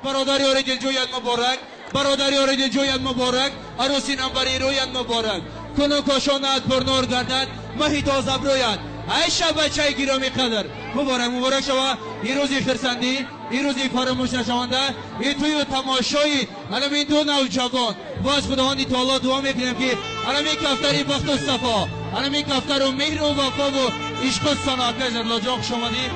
برادری آره دلجویت مبارک، برادری آره دلجویت مبارک، عروسی نمبری رویت مبارک، کنو کاشانت پر نور گردد، مهی تازه برویت. ای شب بچه گرامی قدر مبارک شما. این روزی خرسندی، این روزی فراموش نشونده، این توی تماشایی الان این دو نوجوان باز خداوندی تعالی دعا میکنیم که الان این کفتری بخت و صفا، الان این کفتر و مهر و وفا و عشق و صنعت لاجاق شما دی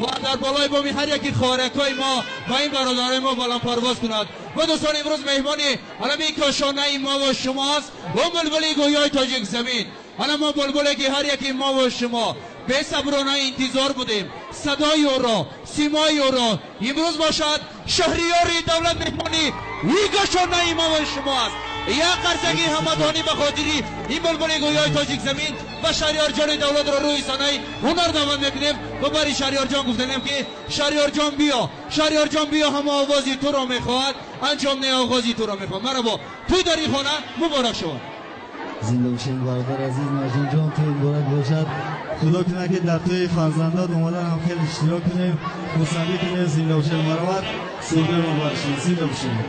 و در بالای بامی هر یکی خوارکای ما و این برادرای ما بلند پرواز کند. و دوستان امروز مهمانی علمی کاشانه ما و شماست و بلبلی گویای تاجیک زمین. حالا ما بلبلی که هر یکی ما و شما به صبرانه انتظار بودیم صدای او را، سیمای او را امروز باشد. شهریاری دولت مهمانی این کاشانه ما و شماست. یا قرصگی همدانی به خاطری این بلبلی گویای تاجیک زمین و شهریار جان دولت را روی سنای هنر دعوت میکنیم و برای شهریار جان گفتنیم که شهریار جان بیا، شهریار جان بیا، همه آوازی تو را میخواهد انجام نه آغازی تو را میخواهد. مرحبا توی در این خانه مبارک شما. زنده باشین برادر عزیز مرجان جان، توی مبارک باشد. خدا کنه که در توی فرزندات اومدن هم خیلی اشتراک کنیم، خصوصی کنیم. زنده باشین مرحبا، صبح مبارک شید. زنده باشین.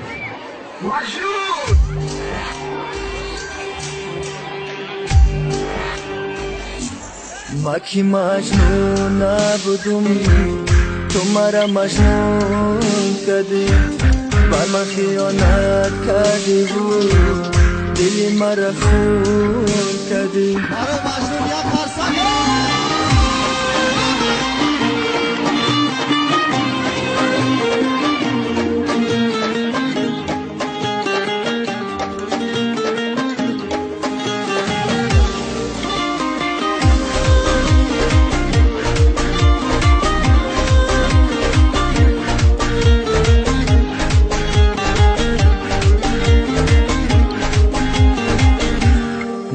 ما کی مجنون نبودم تو مرا مجنون کردی، بر من خیانت کردی بود دلی مرا خون کردی. مرا مجنون یا فرسنده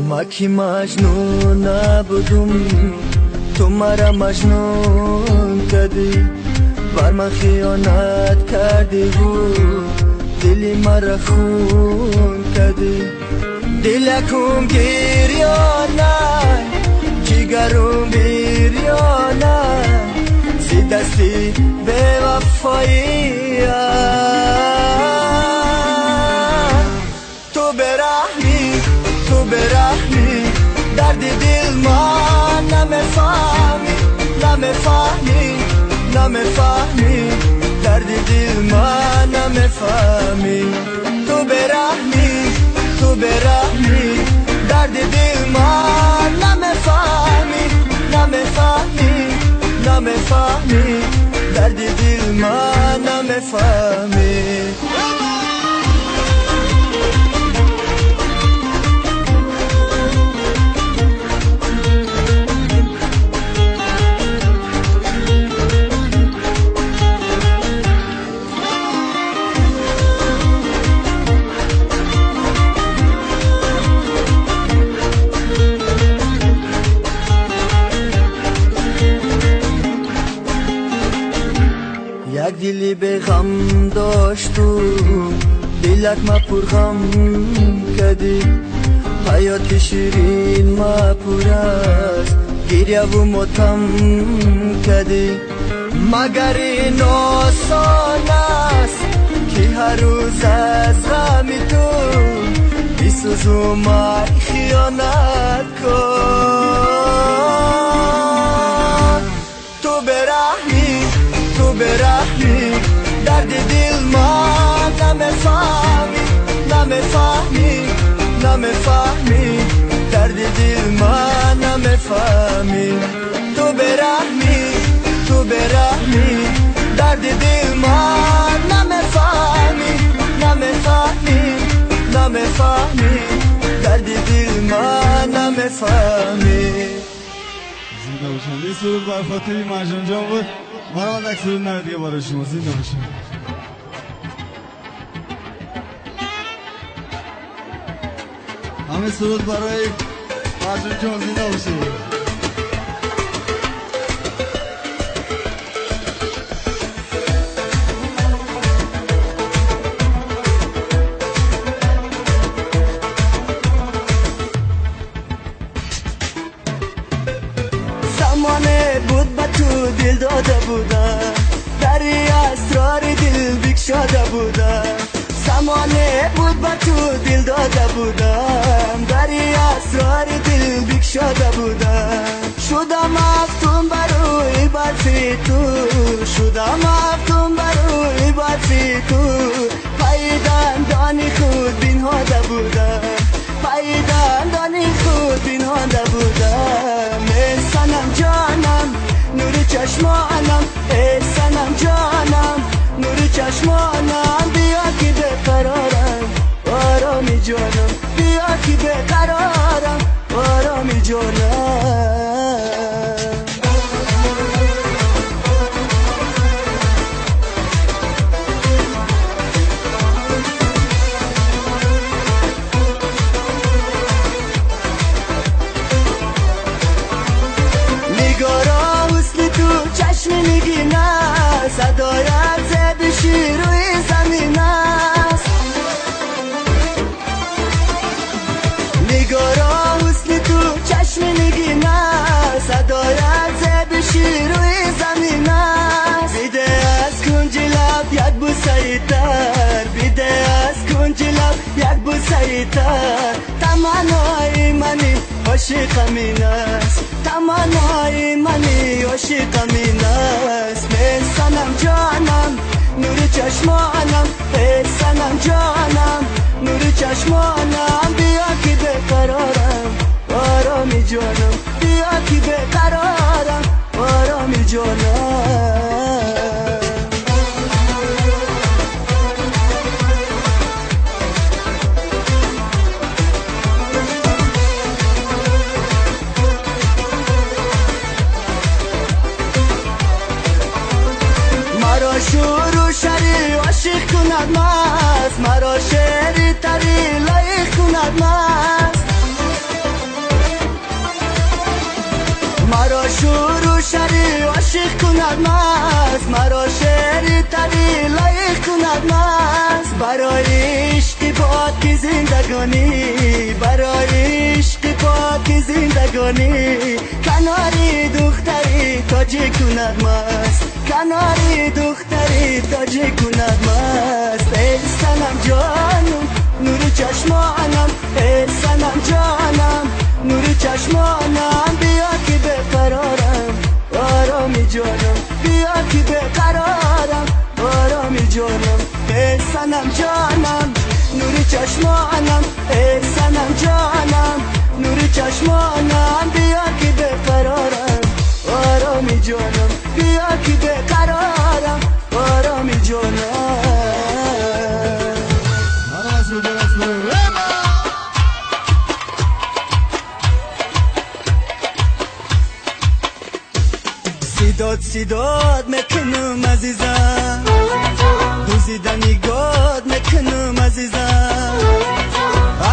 ما کی مجنون نبودم تو مرا مجنون کردی، بر من خیانت کردی بود دلی مرا خون کردی. دلکم گریانه جگرم بیریانه زی دستی به وفایی تو برهمی، تو برهمی درد دل ما نمیفهمی، نمیفهمی، نمیفهمی درد دل ما نمیفهمی. تو برهمی، تو برهمی درد دل ما نمیفهمی، نمیفهمی، نمیفهمی درد دل ما نمیفهمی. یک دلی به غم داشت و دلک ما پر غم کردی، حیات شیرین ما پر است گریه و ماتم کردی. مگر این آسان است که هر روز از غم تو بسوزم ما خیانت کن. تو برهمی، تو برهمی درد دل ما نمیفهمی، نمیفهمی، نمیفهمی درد دل ما نمیفهمی. تو برهمی، تو برهمی درد دل ما نمیفهمی، نمیفهمی، نمیفهمی درد دل ما نمیفهمی. زنده باشین. این سرود بر خاطر مرجان جان بود. مرحبا یک سرود نو دیگه برای شما. زنده باشین. همه سرود برای مرجان جان. زنده باشین. زمانه بود با تو دل داده بودم، دری اسرار دل شده بودم زمانه بود با تو دل داده بودم دری اسرار دل بکشاده بودم شدم مفتون بروی برفی تو شدم مفتون بروی برفی تو پایدن دانی خود بینهاده بودم پایدن دانی خود بینهاده بودم ای سنم جانم نور چشمانم ای سنم جانم نور چشمانم بیا که بقرارم آرامی جانم بیا که بقرارم آرامی جانم نگارا حسن تو چشم میگینه صدایت زد شیر روی زمین است نگارا حسن تو چشم میگینه صدایت زد شیر روی زمین است بیده از کنج لب یک بوسه تر بیده از کنج لب یک بوسه تر تمنای منی عاشقم این است تمنای منی عاشقم این است ای سنم جانم نور چشمانم ای سنم جانم نور چشمانم بیا که بقرارم آرامی جانم بیا که بقرارم آرامی جانم مرا شروع شری عاشق کند مست مرا شعری تری لایق کند مست مرا شروع شری عاشق کند مست مرا شعری تری لایق کند مست برای عشق پاک زندگانی برای عشق پاک زندگانی کناری دختری تاجی کند مست کناری دختری تاجی کند مست ای سنم جانم نور چشمانم ای سنم جانم نور چشمانم بیا که بقرارم آرامی جانم بیا که بقرارم آرامی جانم ای سنم جانم نور چشمانم ای سنم جانم نور چشمانم بیا که بقرارم آرامی جانم بیا که بقرارم آرامی جانم سیداد میکنم عزیزم دوزیدنی گاد میکنم عزیزم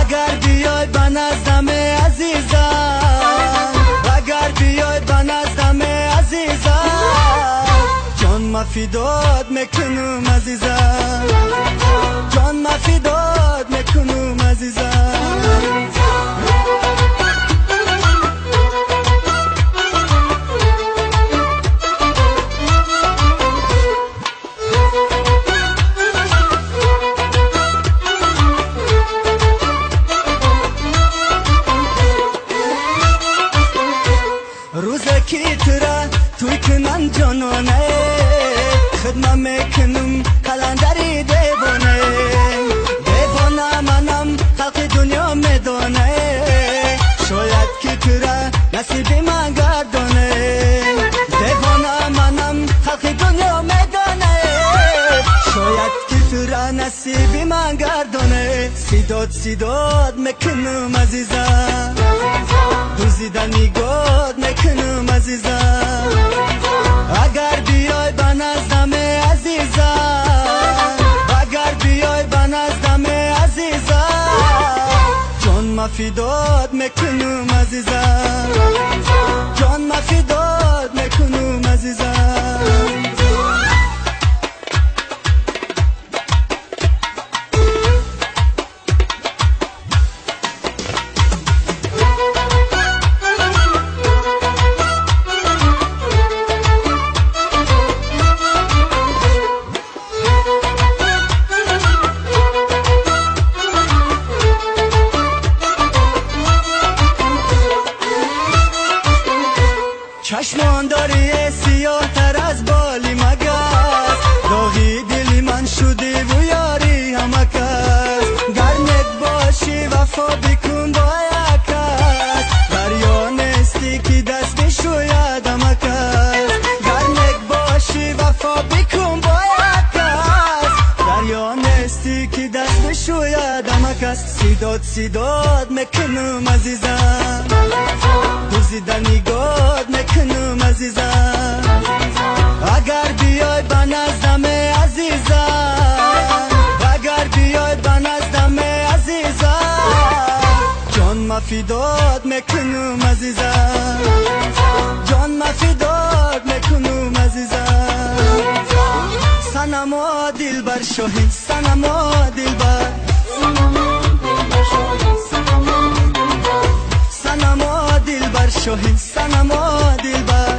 اگر بیای به نزدم عزیزم اگر بیای به نزدم عزیزم جان ما فداد میکنم عزیزم جان ما فداد میکنم عزیزم روزکی ترا توی کنن جانانه خدمت میکنم کلندری دیوانه دیوانه منم خلق دنیا میدانه شاید که ترا نصیبی من گردانه دیوانه منم خلق دنیا میدانه شاید که ترا نصیبی من گردانه سیداد میکنم عزیزم دوزیدنی گاد میکنم عزیزم اگر بیای به نزدم عزیزم اگر بیای به نزدم عزیزم جان ما فداد میکنم عزیزم جان ما فداد میکنم عزیزم سیداد میکنم عزیزم دوزیدنی گاد میکنم عزیزم اگر بیای به نزدم عزیزم اگر بیای به نزدم عزیزم جان ما فدات میکنم عزیزم جان ما فدات میکنم عزیزم سنما دلبر شاهد سنما دلبر سنما دلبر شاهد سنما دلبر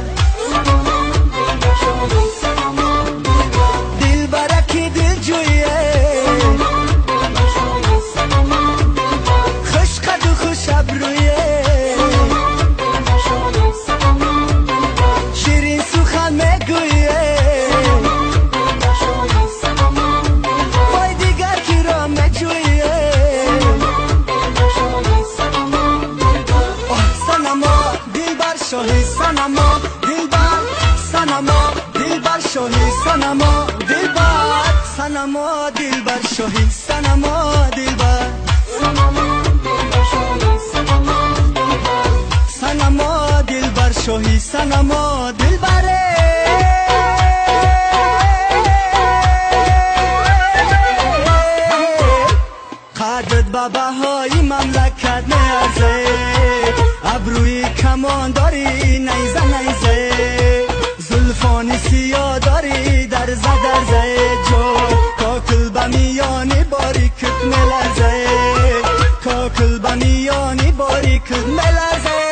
دلبرکی دل جویه خوش قد و خوش ابرویه شیرین سخن میگویه وای دیگر کی را میجویه سنما دلبر شاهی سنما دلبر سنما دلبر شاهی سنما دلبر سنما دلبر شاهی سنما دلبر سنما دلبر شاهی سنما دلبره قدرت بابا های مملکت نیازه ابروی کمان داری نیزه نیزه زلفان سیاه داری درزه درزه جو کاکل بمیانی باری کت ملرزه کاکل بمیانی باری کت ملرزه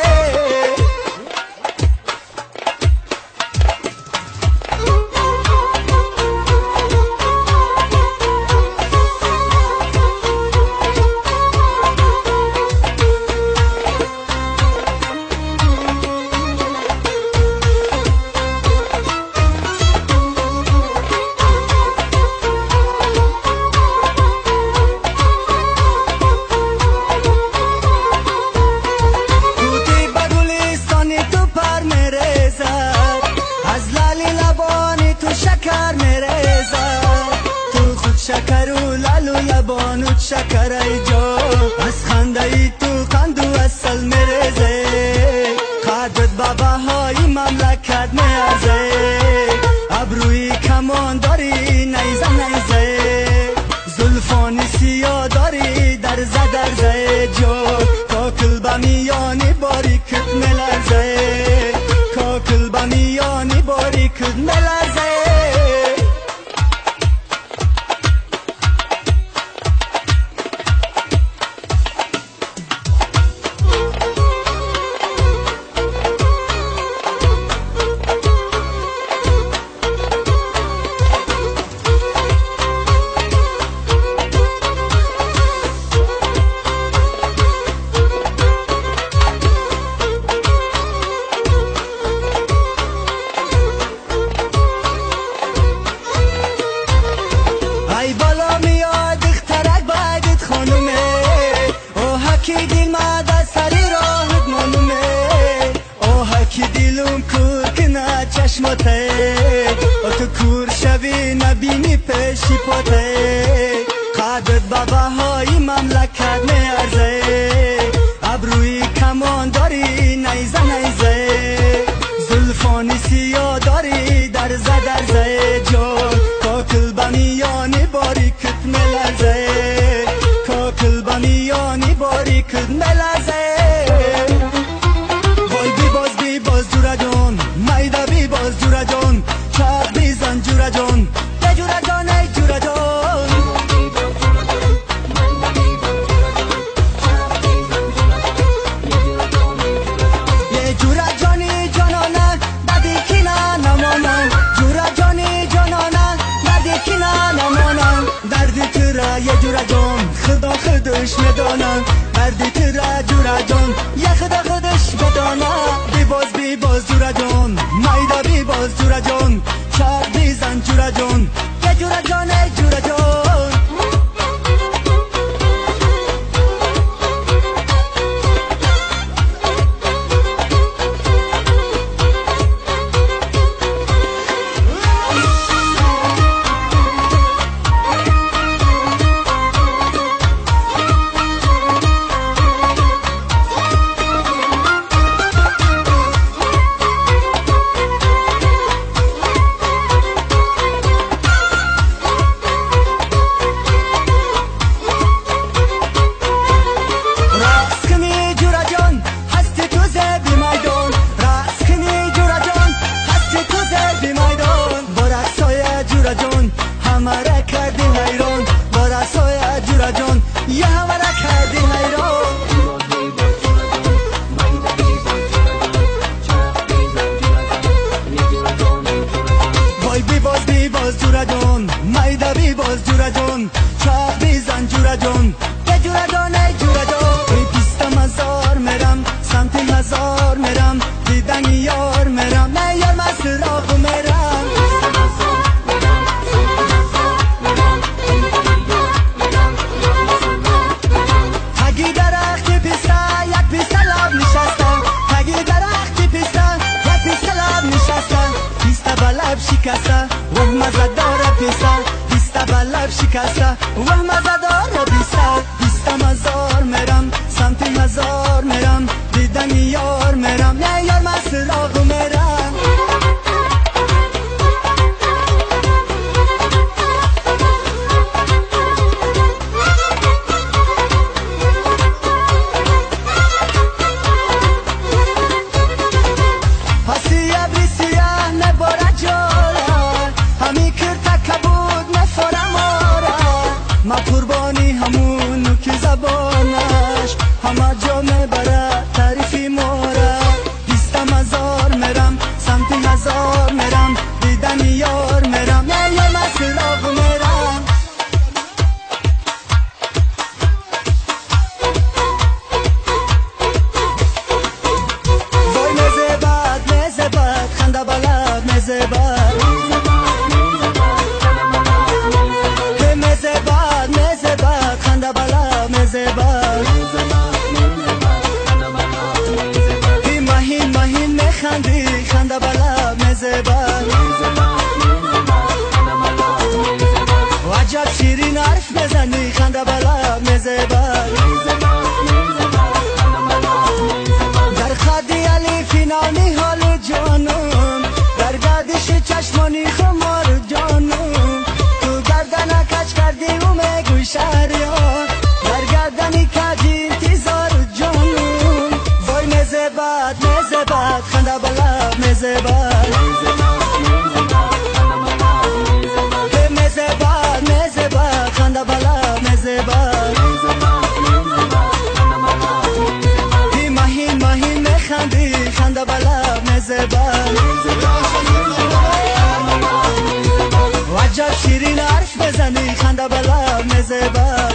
شکر و لال و لبان و شکر ای جو از خنده ای تو قند و اصل میرزه قدرت بابا های مملکت نیازه ابروی کمان داری نیزه نیزه زلفان سیاه داری درزه درزه جو کاکل بمیانی باری کت ملرزه کاکل بمیانی باری کت ملرزه ای بالا میاد اخترک باید خانومه اوهکی دل ماده سری راهت مانومه اوهکی دلم کور کنه چشماته تو کور شوی نبینی پیشی پاته قدرت بابا های مملکت نیازه ابروی کمان داری نیزه نیزه زلفانی سیاه داری درزه درزه جان کاکل بمیانی باری کت ملرزه کاکل بمیانی باری کت ملرزه وای بی باز جورا جان میده بی باز جورا جان چاق بیزن جورا جان یه جورا جان ای جورا جان یه جورا جانی جانانه بدی کی نه نمانه جورا جانی جانانه بدی کی نه نمانه دردی ترا یه جورا جان خدا خودش میدانه دردی ترا جورا جان یه خدا خودش میدانه بی باز جورا جان میده بی باز جورا جان چاق بیزن جورا جان یه جورا جان ای جورا جان همه را کردی حیران با رسای جورا جان یه همه را کردی حیران وای بی باز جورا جان مایده بی باز جورا جان چاق بیزن جورا جان به جورا جان ای جورا جان ای پیست مزار میرم سمت مزار میرم دیدن یار میرم نه یار مسراغ میرم تگی درختی پیسته یک پیسته لاب نشستم تگی درختی پیسته یک پیسته لاب نشستم پیسته بلب شکسته و مزه داره پیسته پیسته بلب شکسته و مزه داره پیسته مزار میرم سمت مزار میرم دیدن یار میرم نه یار مسراغ میرم پسیه بریسیه نباره جاره همی کرده کبود نفوره ماره ما قربانی همون که زبانش همه جا میبره تعریفی ماره پیسته مزار میرم سمت هزار میرم دیدن یار میرم نه یار مسراغ میرم وای مزه بد خنده بلد مزه بد مزه بد خنده بلد مزه بد بی مهین میخندی خنده بلد مزه بد عجب شیرین حرف بزنی خنده بلد مزه بد در خدی علی نامی حال جانم در گردش چشمانی خمار جانم تو گردن کچ کردی و میگوی شهریار در گردنی کردی انتظار جانم وای مزه بد خنده بلد مزه بد مزه بد خنده بلد مزه بد بی مهین میخندی خنده بلد مزه بد عجب شیرین حرف بزنی خنده بلد مزه بد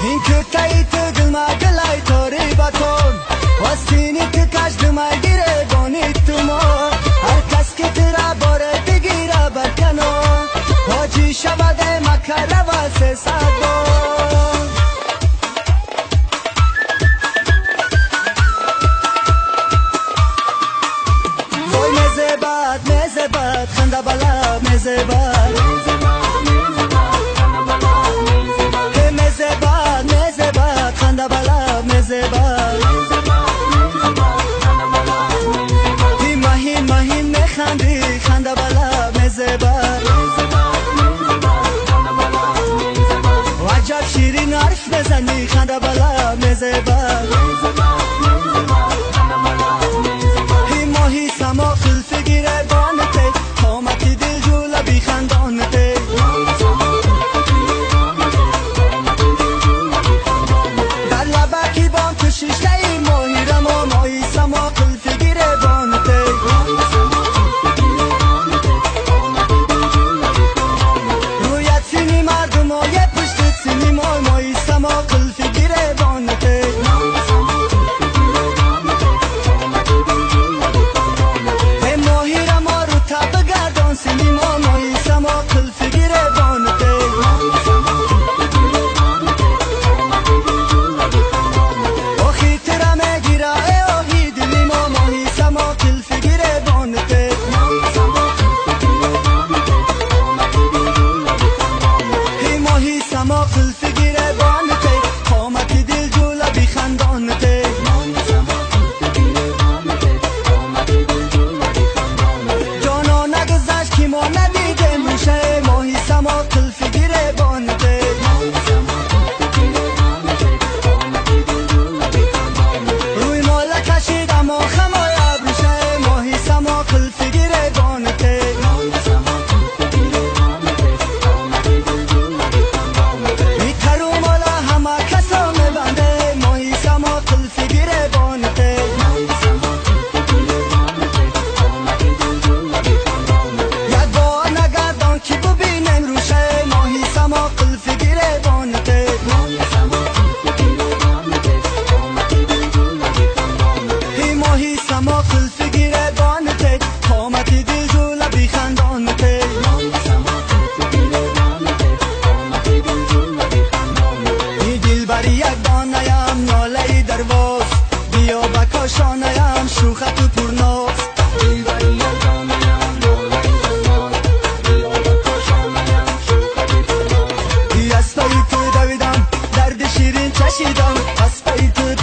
این kötəyi tıgılma gılay tori baton Vastini tıkaçdı magire bonittumo Herkes kitira bore digira berkano Hoci şabade makara vase sadon Voy meze bad khanda bala meze bad مزه بد خنده بلد مزه بد بی مهین میخندی خنده بلد مزه بد عجب شیرین حرف بزنی خنده بلد مزه بد بی ماهی سما خلفی گیره بانته قامتی دل جوله بی خندانته شیشته ای ماهی رما ماهی سما قلفی گیره بانته رویت سینی مردم های پشت سینی ماهی سما قلفی گیره بانته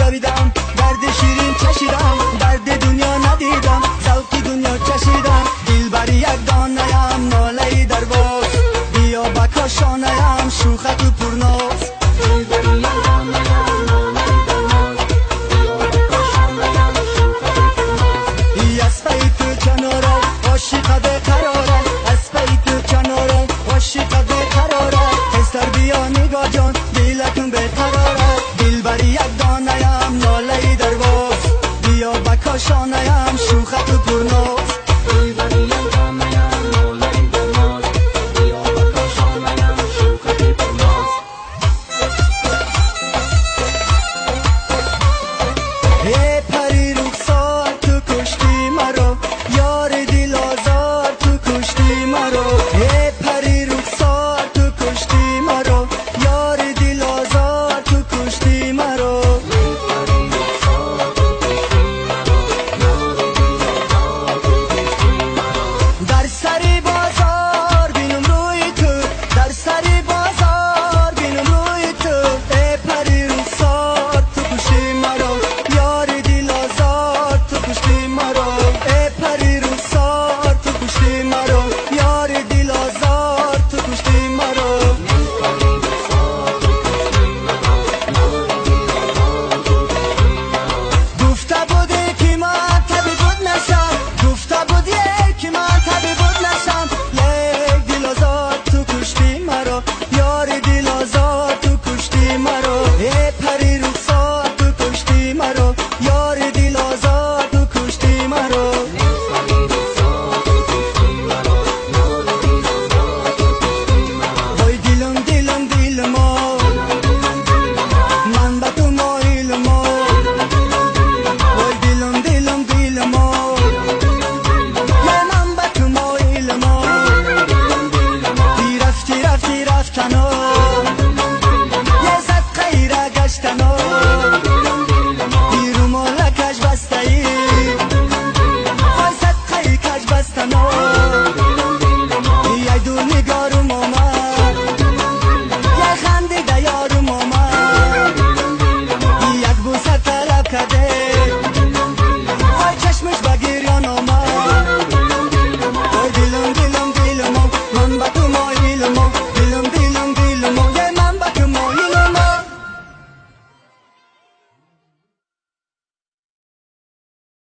یاریدم درد شیرین چشیدم درد